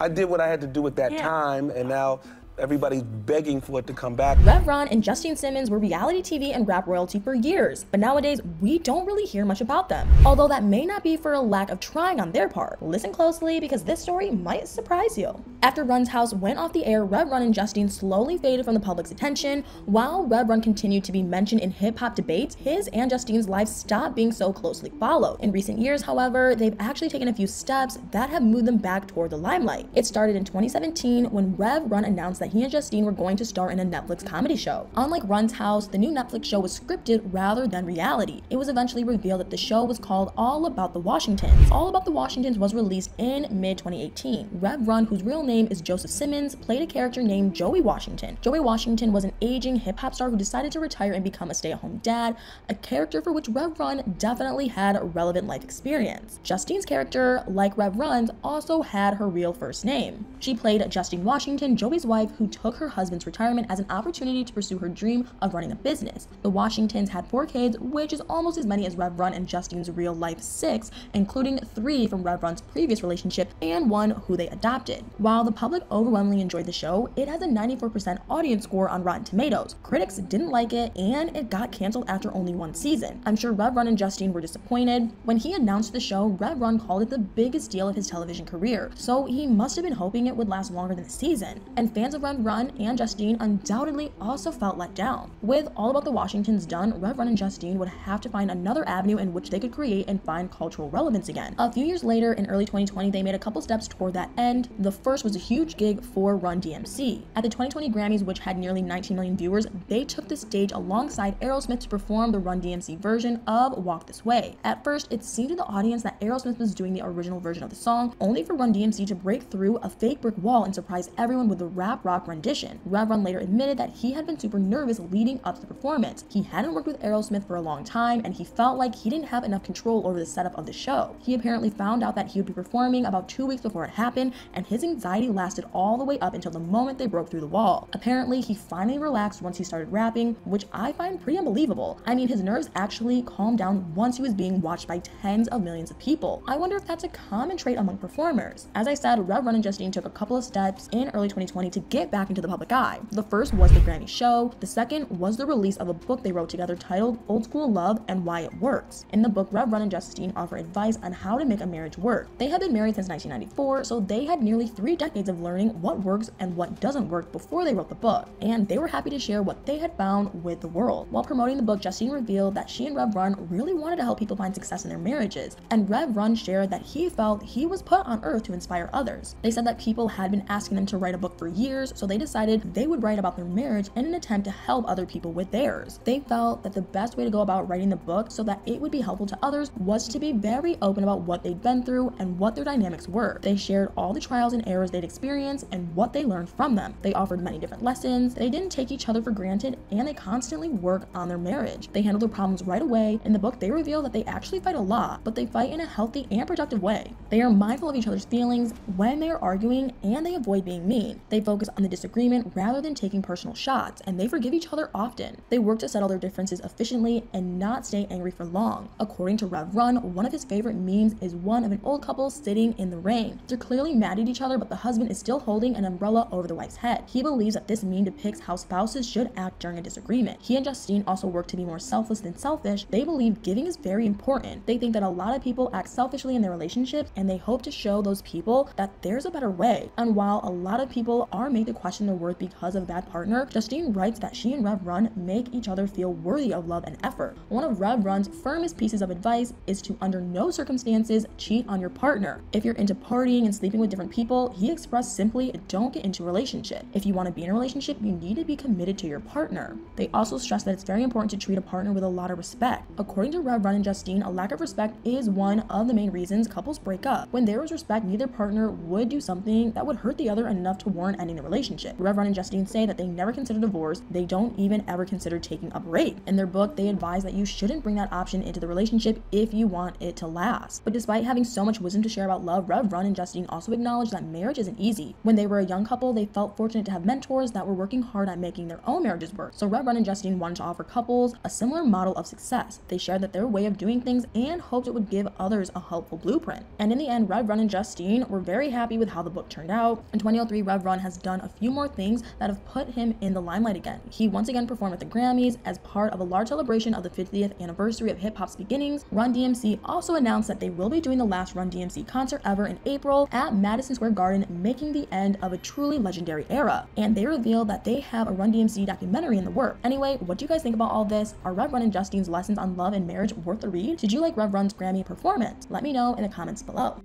I did what I had to do at that time, and now everybody's begging for it to come back. Rev Run and Justine Simmons were reality TV and rap royalty for years, but nowadays we don't really hear much about them. Although that may not be for a lack of trying on their part. Listen closely because this story might surprise you. After Run's house went off the air, Rev Run and Justine slowly faded from the public's attention. While Rev Run continued to be mentioned in hip-hop debates, his and Justine's lives stopped being so closely followed. In recent years, however, they've actually taken a few steps that have moved them back toward the limelight. It started in 2017 when Rev Run announced that he and Justine were going to star in a Netflix comedy show. Unlike Run's House, the new Netflix show was scripted rather than reality. It was eventually revealed that the show was called All About the Washingtons. All About the Washingtons was released in mid-2018. Rev Run, whose real name is Joseph Simmons, played a character named Joey Washington. Joey Washington was an aging hip-hop star who decided to retire and become a stay-at-home dad, a character for which Rev Run definitely had relevant life experience. Justine's character, like Rev Run's, also had her real first name. She played Justine Washington, Joey's wife, who took her husband's retirement as an opportunity to pursue her dream of running a business. The Washingtons had 4 kids, which is almost as many as Rev Run and Justine's real life 6, including 3 from Rev Run's previous relationship and 1 who they adopted. While the public overwhelmingly enjoyed the show, it has a 94% audience score on Rotten Tomatoes. Critics didn't like it, and it got canceled after only 1 season. I'm sure Rev Run and Justine were disappointed. When he announced the show, Rev Run called it the biggest deal of his television career, so he must have been hoping it would last longer than the season. And fans of Rev Run and Justine undoubtedly also felt let down. With All About the Washingtons done, Rev Run and Justine would have to find another avenue in which they could create and find cultural relevance again. A few years later, in early 2020, they made a couple steps toward that end. The first was a huge gig for Run DMC. At the 2020 Grammys, which had nearly 19 million viewers, they took the stage alongside Aerosmith to perform the Run DMC version of Walk This Way. At first, it seemed to the audience that Aerosmith was doing the original version of the song, only for Run DMC to break through a fake brick wall and surprise everyone with a rap rock rendition. Rev Run later admitted that he had been super nervous leading up to the performance. He hadn't worked with Aerosmith for a long time, and he felt like he didn't have enough control over the setup of the show. He apparently found out that he would be performing about 2 weeks before it happened, and his anxiety lasted all the way up until the moment they broke through the wall. Apparently, he finally relaxed once he started rapping, which I find pretty unbelievable. I mean, his nerves actually calmed down once he was being watched by tens of millions of people. I wonder if that's a common trait among performers. As I said, Rev Run and Justine took a couple of steps in early 2020 to get back into the public eye. The first was the Grammy show. The second was the release of a book they wrote together titled Old School Love and Why It Works. In the book, Rev Run and Justine offer advice on how to make a marriage work. They had been married since 1994, so they had nearly 3 decades of learning what works and what doesn't work before they wrote the book, and they were happy to share what they had found with the world. While promoting the book, Justine revealed that she and Rev Run really wanted to help people find success in their marriages, and Rev Run shared that he felt he was put on earth to inspire others. They said that people had been asking them to write a book for years, so they decided they would write about their marriage in an attempt to help other people with theirs. They felt that the best way to go about writing the book so that it would be helpful to others was to be very open about what they'd been through and what their dynamics were. They shared all the trials and errors they'd experienced and what they learned from them. They offered many different lessons, they didn't take each other for granted, and they constantly work on their marriage. They handle their problems right away. In the book, they reveal that they actually fight a lot, but they fight in a healthy and productive way. They are mindful of each other's feelings when they are arguing, and they avoid being mean. They focus on the disagreement rather than taking personal shots, and they forgive each other often. They work to settle their differences efficiently and not stay angry for long. According to Rev Run, one of his favorite memes is one of an old couple sitting in the rain. They're clearly mad at each other, but the husband is still holding an umbrella over the wife's head. He believes that this meme depicts how spouses should act during a disagreement. He and Justine also work to be more selfless than selfish. They believe giving is very important. They think that a lot of people act selfishly in their relationships, and they hope to show those people that there's a better way. And while a lot of people are made to question their worth because of a bad partner, Justine writes that she and Rev Run make each other feel worthy of love and effort. One of Rev Run's firmest pieces of advice is to under no circumstances cheat on your partner. If you're into partying and sleeping with different people, he expressed simply, don't get into a relationship. If you want to be in a relationship, you need to be committed to your partner. They also stress that it's very important to treat a partner with a lot of respect. According to Rev Run and Justine, a lack of respect is one of the main reasons couples break up. When there was respect, neither partner would do something that would hurt the other enough to warrant ending the relationship. relationship. Rev Run and Justine say that they never consider divorce, they don't even ever consider taking up rape. In their book, they advise that you shouldn't bring that option into the relationship if you want it to last. But despite having so much wisdom to share about love, Rev Run and Justine also acknowledge that marriage isn't easy. When they were a young couple, they felt fortunate to have mentors that were working hard at making their own marriages work. So Rev Run and Justine wanted to offer couples a similar model of success. They shared that their way of doing things and hoped it would give others a helpful blueprint. And in the end, Rev Run and Justine were very happy with how the book turned out. In 2003, Rev Run has done a few more things that have put him in the limelight again. He once again performed at the Grammys as part of a large celebration of the 50th anniversary of hip-hop's beginnings. Run DMC also announced that they will be doing the last Run DMC concert ever in April at Madison Square Garden, making the end of a truly legendary era. And they revealed that they have a Run DMC documentary in the works. Anyway, what do you guys think about all this? Are Rev Run and Justine's lessons on love and marriage worth a read? Did you like Rev Run's Grammy performance? Let me know in the comments below.